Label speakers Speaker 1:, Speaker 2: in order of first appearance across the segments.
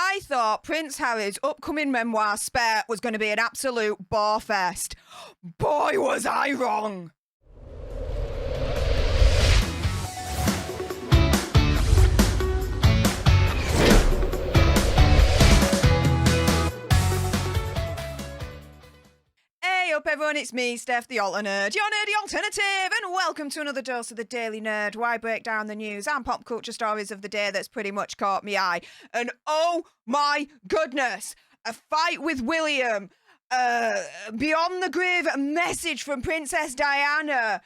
Speaker 1: I thought Prince Harry's upcoming memoir, Spare, was going to be an absolute barefest. Boy, was I wrong. Hey up everyone, it's me, Stef The Alter Nerd, your nerdy alternative, and welcome to another dose of the Daily Nerd, where I break down the news and pop culture stories of the day that's pretty much caught me eye. And oh my goodness, a fight with William, beyond the grave message from Princess Diana.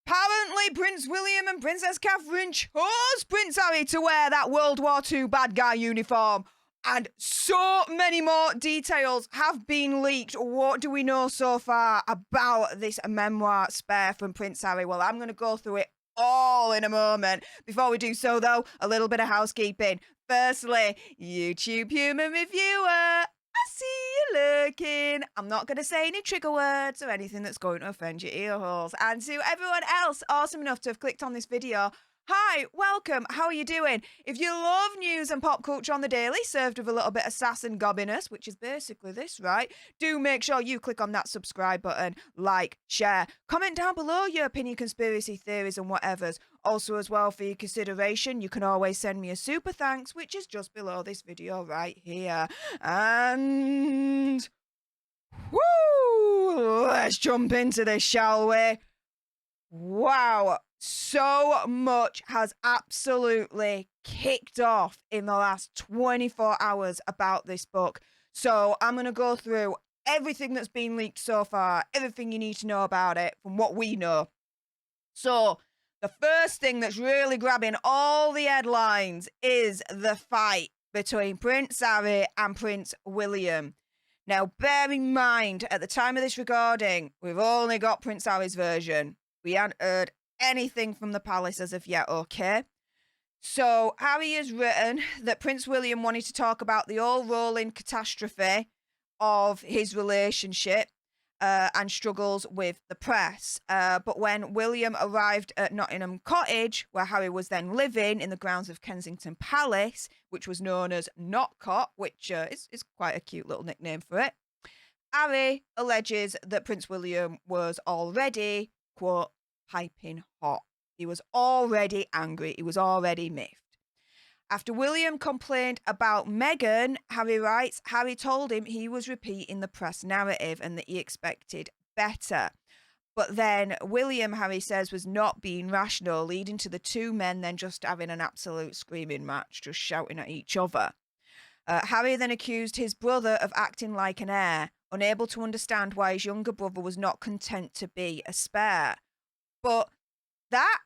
Speaker 1: Apparently, Prince William and Princess Catherine chose Prince Harry to wear that World War II bad guy uniform. And so many more details have been leaked. What do we know so far about this memoir, Spare, from Prince Harry? Well, I'm going to go through it all in a moment. Before we do so, though, a little bit of housekeeping. Firstly, YouTube human reviewer, I see you lurking. I'm not going to say any trigger words or anything that's going to offend your ear holes. And to everyone else awesome enough to have clicked on this video, hi, welcome, how are you doing? If you love news and pop culture on the daily, served with a little bit of sass and gobbiness, which is basically this, right? Do make sure you click on that subscribe button, like, share, comment down below your opinion, conspiracy theories and whatevers. Also as well, for your consideration, you can always send me a super thanks, which is just below this video right here. And woo, let's jump into this, shall we? Wow. So much has absolutely kicked off in the last 24 hours about this book. So I'm going to go through everything that's been leaked so far, everything you need to know about it from what we know. So the first thing that's really grabbing all the headlines is the fight between Prince Harry and Prince William. Now, bear in mind, at the time of this recording, we've only got Prince Harry's version. We haven't heard anything from the palace as of yet, okay? So Harry has written that Prince William wanted to talk about the all rolling catastrophe of his relationship and struggles with the press. But when William arrived at Nottingham Cottage, where Harry was then living in the grounds of Kensington Palace, which was known as Notcott, which is quite a cute little nickname for it, Harry alleges that Prince William was already, quote, piping hot. He was already angry. He was already miffed. After William complained about Meghan, Harry writes, Harry told him he was repeating the press narrative and that he expected better. But then William, Harry says, was not being rational, leading to the two men then just having an absolute screaming match, just shouting at each other. Harry then accused his brother of acting like an heir, unable to understand why his younger brother was not content to be a spare. But that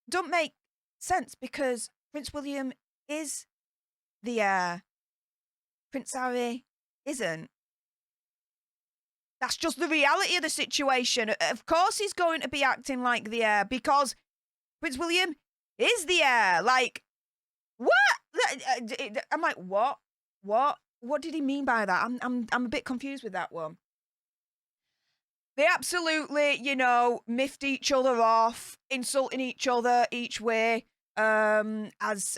Speaker 1: don't make sense because Prince William is the heir. Prince Harry isn't. That's just the reality of the situation. Of course he's going to be acting like the heir because Prince William is the heir. Like, what? I'm like, what? What did he mean by that? I'm a bit confused with that one. They absolutely, miffed each other off, insulting each other each way, as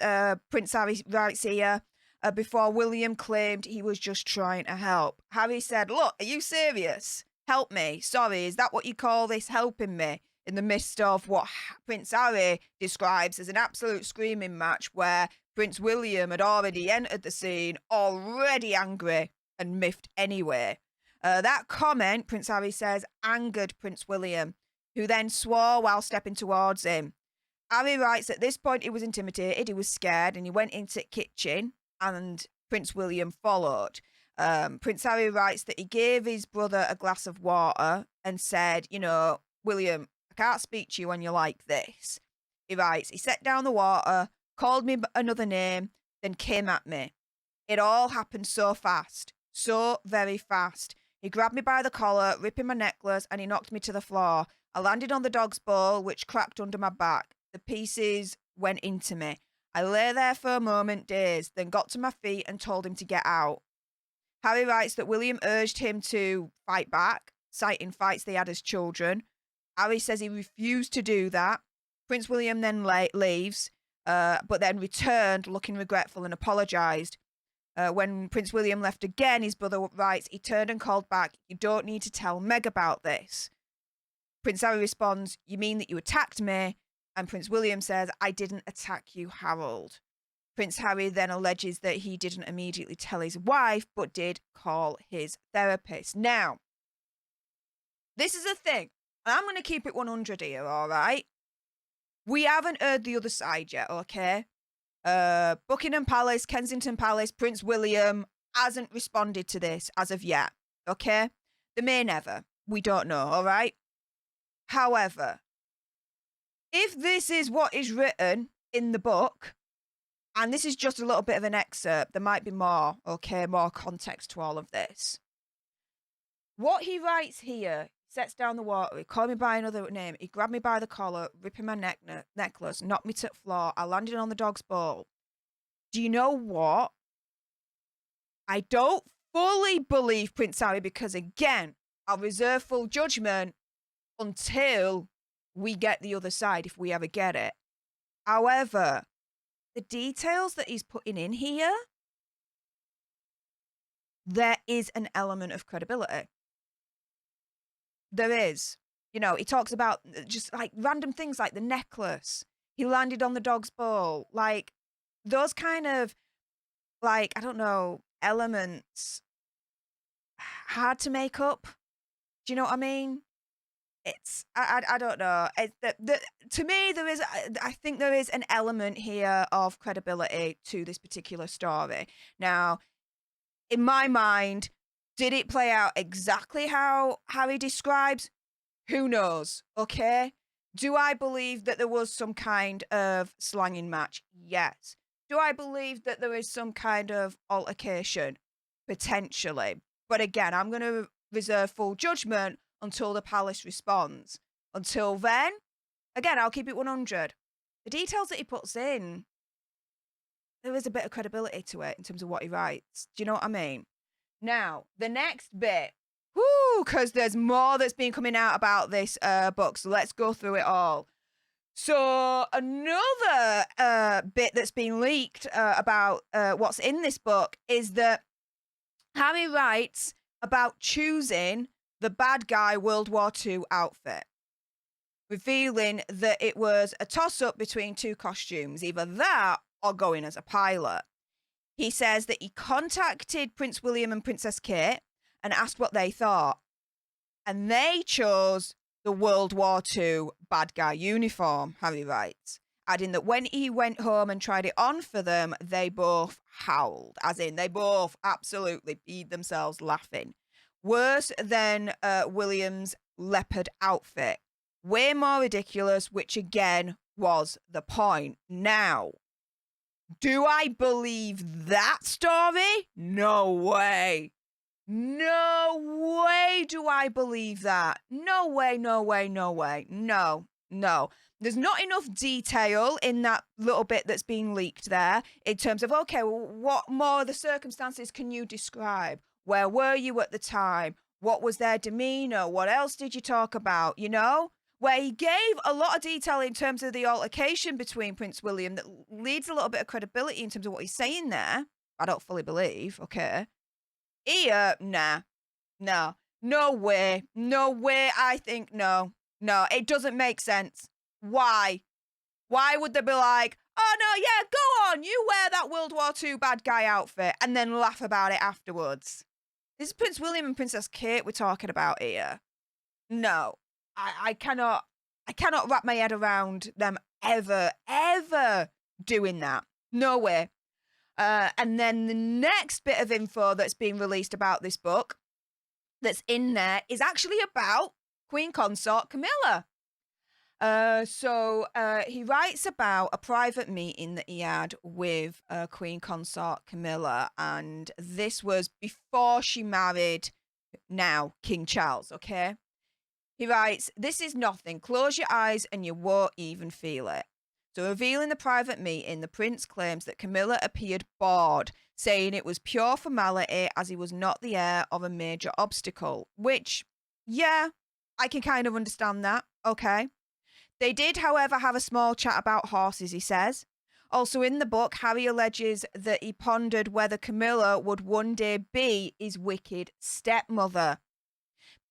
Speaker 1: Prince Harry writes here, before William claimed he was just trying to help. Harry said, look, are you serious? Help me. Sorry, is that what you call this, helping me? In the midst of what Prince Harry describes as an absolute screaming match where Prince William had already entered the scene, already angry and miffed anyway. That comment, Prince Harry says, angered Prince William, who then swore while stepping towards him. Harry writes at this point he was intimidated, he was scared, and he went into the kitchen, and Prince William followed. Prince Harry writes that he gave his brother a glass of water and said, William, I can't speak to you when you're like this. He writes, he set down the water, called me another name, then came at me. It all happened so fast, so very fast. He grabbed me by the collar, ripping my necklace, and he knocked me to the floor. I landed on the dog's bowl, which cracked under my back. The pieces went into me. I lay there for a moment, dazed, then got to my feet and told him to get out. Harry writes that William urged him to fight back, citing fights they had as children. Harry says he refused to do that. Prince William then leaves, but then returned looking regretful and apologised. When Prince William left again, his brother writes, he turned and called back, "You don't need to tell Meg about this." Prince Harry responds, "You mean that you attacked me?" And Prince William says, "I didn't attack you, Harold." Prince Harry then alleges that he didn't immediately tell his wife, but did call his therapist. Now, this is a thing. I'm going to keep it 100 here, all right? We haven't heard the other side yet, okay? Buckingham Palace, Kensington Palace, Prince William hasn't responded to this as of yet, okay? They may never. We don't know, all right? However, if this is what is written in the book, and this is just a little bit of an excerpt, there might be more, okay, more context to all of this. What he writes here, sets down the water, he called me by another name, he grabbed me by the collar, ripping my necklace, knocked me to the floor, I landed on the dog's bowl. Do you know what? I don't fully believe Prince Harry because, again, I'll reserve full judgment until we get the other side, if we ever get it. However, the details that he's putting in here, there is an element of credibility. There is. You know, he talks about just like random things like the necklace. He landed on the dog's bowl. Like those kind of, like, I don't know, elements, hard to make up. Do you know what I mean? It's, I don't know. To me, I think there is an element here of credibility to this particular story. Now, in my mind, did it play out exactly how Harry describes? Who knows? Okay. Do I believe that there was some kind of slanging match? Yes. Do I believe that there is some kind of altercation? Potentially. But again, I'm going to reserve full judgment until the palace responds. Until then, again, I'll keep it 100. The details that he puts in, there is a bit of credibility to it in terms of what he writes. Do you know what I mean? Now, the next bit, because there's more that's been coming out about this book, so let's go through it all. So another bit that's been leaked about what's in this book is that Harry writes about choosing the bad guy World War II outfit, revealing that it was a toss-up between two costumes, either that or going as a pilot. He says that he contacted Prince William and Princess Kate and asked what they thought. And they chose the World War II bad guy uniform, Harry writes, adding that when he went home and tried it on for them, they both howled, as in they both absolutely peed themselves laughing. Worse than William's leopard outfit. Way more ridiculous, which again was the point. Now, do I believe that story? No way. No way do I believe that. No way, no way, no way. No, no. There's not enough detail in that little bit that's been leaked there in terms of, okay, well, what more of the circumstances can you describe? Where were you at the time? What was their demeanor? What else did you talk about? You know? Where he gave a lot of detail in terms of the altercation between Prince William that leads a little bit of credibility in terms of what he's saying there. I don't fully believe, okay? Here, nah, no, no way, I think no, it doesn't make sense. Why? Why would they be like, oh no, yeah, go on, you wear that World War II bad guy outfit and then laugh about it afterwards? This is Prince William and Princess Kate we're talking about here. No. I cannot wrap my head around them ever doing that. No way. And then the next bit of info that's been released about this book that's in there is actually about Queen Consort Camilla. So he writes about a private meeting that he had with Queen Consort Camilla, and this was before she married now King Charles, okay? He writes, "This is nothing. Close your eyes and you won't even feel it." So revealing the private meeting, the prince claims that Camilla appeared bored, saying it was pure formality as he was not the heir of a major obstacle, which, yeah, I can kind of understand that, okay? They did, however, have a small chat about horses, he says. Also in the book, Harry alleges that he pondered whether Camilla would one day be his wicked stepmother.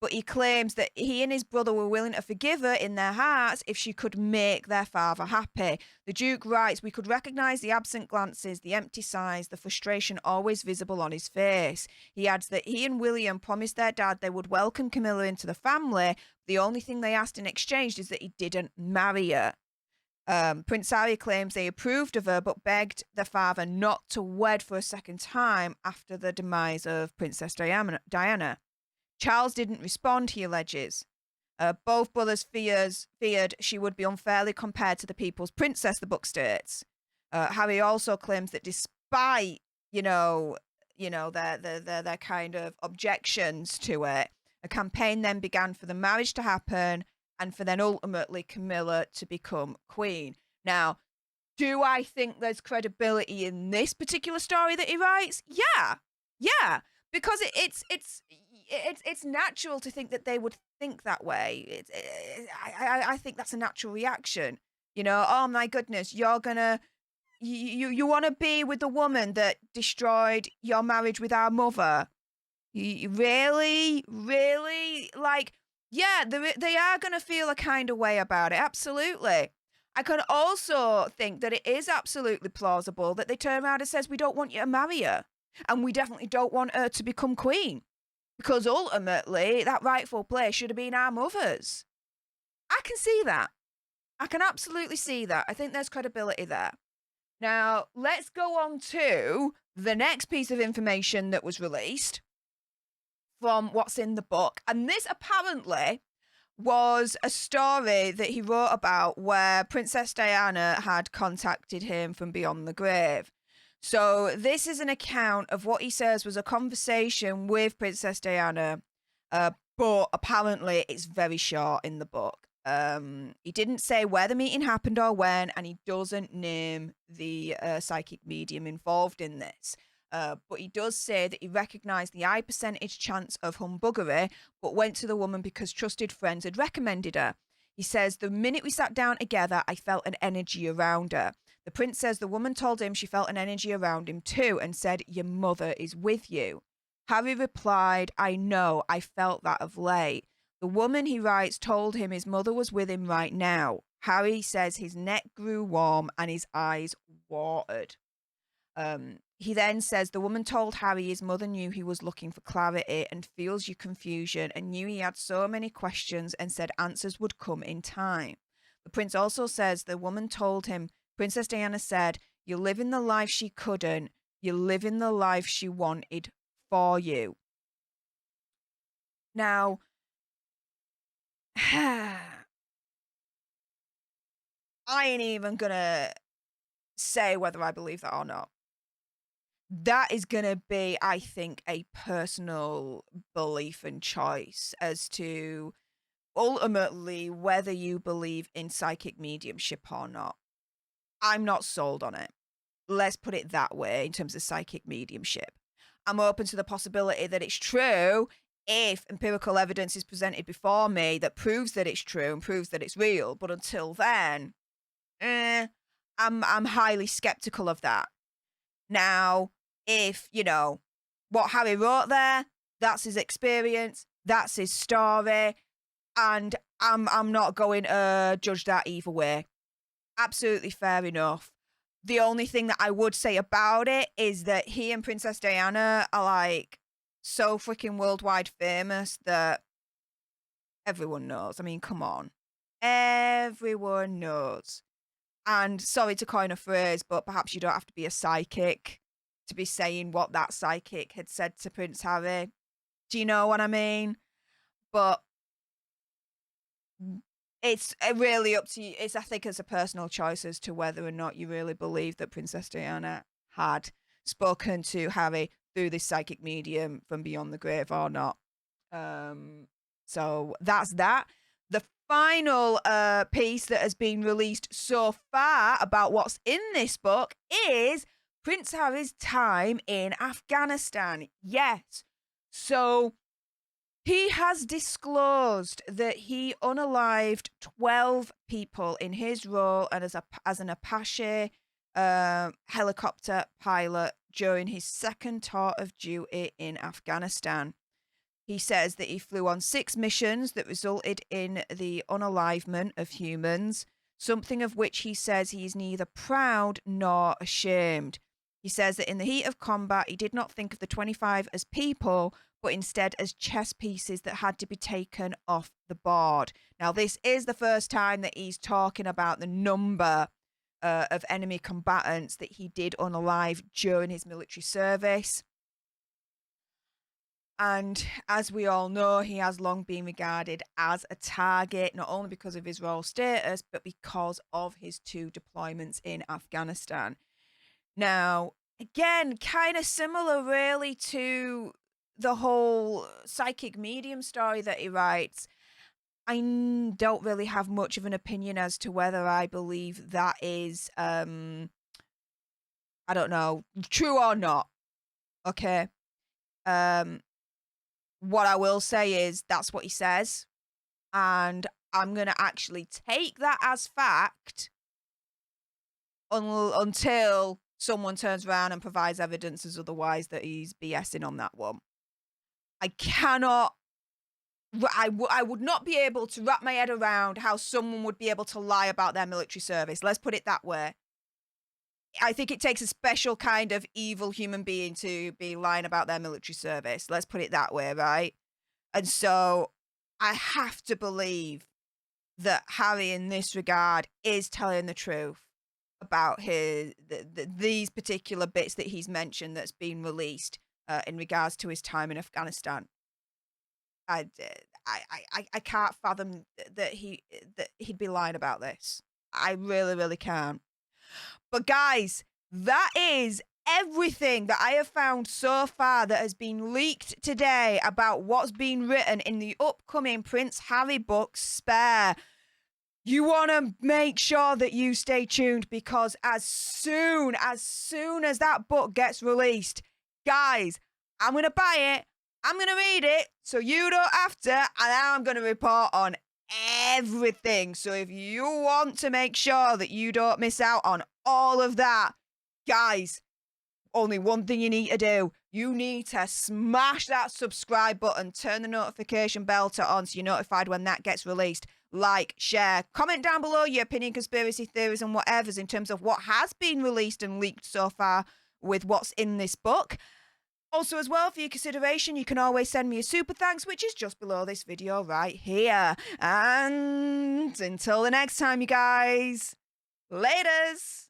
Speaker 1: But he claims that he and his brother were willing to forgive her in their hearts if she could make their father happy. The Duke writes, "We could recognise the absent glances, the empty sighs, the frustration always visible on his face." He adds that he and William promised their dad they would welcome Camilla into the family. The only thing they asked in exchange is that he didn't marry her. Prince Harry claims they approved of her but begged their father not to wed for a second time after the demise of Princess Diana. Charles didn't respond, he alleges. Both brothers feared she would be unfairly compared to the people's princess, the book states. Harry also claims that despite, their kind of objections to it, a campaign then began for the marriage to happen and for then ultimately Camilla to become queen. Now, do I think there's credibility in this particular story that he writes? Yeah, because it's natural to think that they would think that way. I think that's a natural reaction. Oh my goodness, you're gonna you want to be with the woman that destroyed your marriage with our mother? You really, like, yeah, they are gonna feel a kind of way about it. Absolutely. I can also think that it is absolutely plausible that they turn around and says, we don't want you to marry her. And we definitely don't want her to become queen. Because ultimately, that rightful place should have been our mother's. I can see that. I can absolutely see that. I think there's credibility there. Now, let's go on to the next piece of information that was released from what's in the book. And this apparently was a story that he wrote about where Princess Diana had contacted him from beyond the grave. So this is an account of what he says was a conversation with Princess Diana, but apparently it's very short in the book. He didn't say where the meeting happened or when, and he doesn't name the psychic medium involved in this. But he does say that he recognised the high percentage chance of humbuggery, but went to the woman because trusted friends had recommended her. He says, the minute we sat down together, I felt an energy around her. The prince says the woman told him she felt an energy around him too and said, your mother is with you. Harry replied, I know, I felt that of late. The woman, he writes, told him his mother was with him right now. Harry says his neck grew warm and his eyes watered. He then says the woman told Harry his mother knew he was looking for clarity and feels your confusion and knew he had so many questions and said answers would come in time. The prince also says the woman told him, Princess Diana said, you're living the life she couldn't, you're living the life she wanted for you. Now, I ain't even gonna say whether I believe that or not. That is going to be, I think, a personal belief and choice as to ultimately whether you believe in psychic mediumship or not. I'm not sold on it. Let's put it that way in terms of psychic mediumship. I'm open to the possibility that it's true if empirical evidence is presented before me that proves that it's true and proves that it's real. But until then, I'm highly skeptical of that. Now, if, what Harry wrote there, that's his experience, that's his story, and I'm not going to judge that either way. Absolutely fair enough. The only thing that I would say about it is that he and Princess Diana are like so freaking worldwide famous that everyone knows. I mean, come on. Everyone knows. And sorry to coin a phrase, but perhaps you don't have to be a psychic to be saying what that psychic had said to Prince Harry. Do you know what I mean? But it's really up to you. I think it's a personal choice as to whether or not you really believe that Princess Diana had spoken to Harry through this psychic medium from beyond the grave or not. So that's that. The final piece that has been released so far about what's in this book is Prince Harry's time in Afghanistan. Yes. So he has disclosed that he unalived 12 people in his role and as an Apache helicopter pilot during his second tour of duty in Afghanistan. He says that he flew on 6 missions that resulted in the unalivement of humans, something of which he says he is neither proud nor ashamed. He says that in the heat of combat, he did not think of the 25 as people, but instead as chess pieces that had to be taken off the board. Now, this is the first time that he's talking about the number of enemy combatants that he did unalive during his military service. And as we all know, he has long been regarded as a target, not only because of his royal status, but because of his 2 deployments in Afghanistan. Now, again, kind of similar really to the whole psychic medium story that he writes. I don't really have much of an opinion as to whether I believe that is, I don't know, true or not. Okay. What I will say is that's what he says. And I'm going to actually take that as fact until someone turns around and provides evidence as otherwise that he's BSing on that one. I cannot, I would not be able to wrap my head around how someone would be able to lie about their military service. Let's put it that way. I think it takes a special kind of evil human being to be lying about their military service. Let's put it that way, right? And so I have to believe that Harry, in this regard, is telling the truth about these particular bits that he's mentioned that's been released in regards to his time in Afghanistan. I can't fathom that he'd be lying about this. I really, really can't. But guys, that is everything that I have found so far that has been leaked today about what's been written in the upcoming Prince Harry book, Spare. You want to make sure that you stay tuned, because as soon as that book gets released, guys, I'm going to buy it. I'm going to read it so you don't have to, and I'm going to report on everything. So if you want to make sure that you don't miss out on all of that, guys, only one thing you need to do. You need to smash that subscribe button, turn the notification bell on so you're notified when that gets released. Like, share, comment down below your opinion, conspiracy theories and whatever's in terms of what has been released and leaked so far with what's in this book. Also, as well, for your consideration, you can always send me a super thanks, which is just below this video right here. And until the next time, you guys, laters.